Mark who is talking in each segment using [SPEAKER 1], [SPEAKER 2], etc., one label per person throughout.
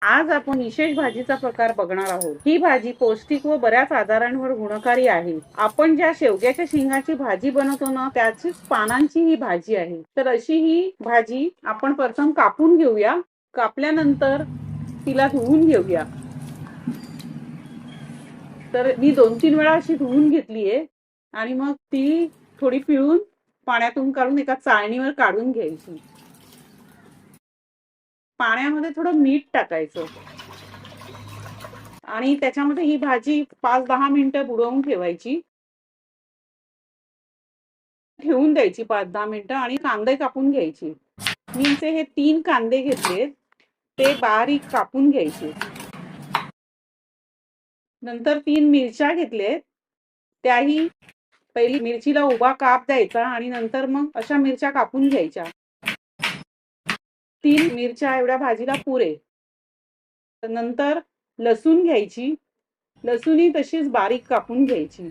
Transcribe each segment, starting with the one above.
[SPEAKER 1] आज आपण विशेष भाजीचा प्रकार बघणार आहोत। ही भाजी पौष्टिक व बऱ्याच आजारांवर गुणकारी आहे। आपण ज्या शेवग्याच्या शेंगाची भाजी बनवतो ना, त्याचीच पानांची ही भाजी आहे। तर अशी ही भाजी आपण प्रथम कापून घेऊया। कापल्यानंतर तिला धुवून घेऊया। तर मी 2-3 वेळा अशी धुवून घेतलीये आणि मग ती थोडी पिळून पाण्यातून काढून एका चाळणीवर काढून घ्यायची। पाण्यामध्ये थोडं मीठ टाकायचं आणि त्याच्यामध्ये ही भाजी 5-10 मिनिटं बुडवून ठेवायची। ठेवून द्यायची 5-10 मिनिटं आणि कांदे कापून घ्यायची। मी असे हे 3 कांदे घेतले, ते बारीक कापून घ्यायचे। नंतर 3 मिरच्या घेतलेत, त्याही पहिली मिरचीला उभा काप द्यायचा आणि नंतर मग अशा मिरच्या कापून घ्यायच्या। 3 मिरच्या एवढ्या भाजीला पुरे। नंतर लसूण घ्यायची, लसूणही तशीच बारीक कापून घ्यायची।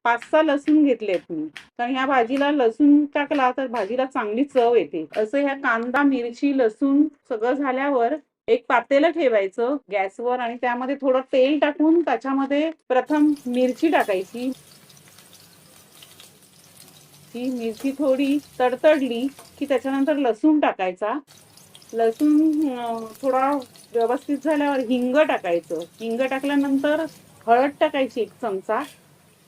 [SPEAKER 1] 5-6 लसूण घेतलेत मी, कारण ह्या भाजीला लसूण टाकला तर भाजीला चांगली चव येते। असं ह्या कांदा, मिरची, लसूण सगळं झाल्यावर एक पातेलं ठेवायचं गॅसवर आणि त्यामध्ये थोडं तेल टाकून त्याच्यामध्ये प्रथम मिरची टाकायची। ही मिरची थोडी तडतडली की त्याच्यानंतर लसूण टाकायचा। लसूण थोडा व्यवस्थित झाल्यावर हिंग टाकायचं। हिंग टाकल्यानंतर हळद टाकायची 1 चमचा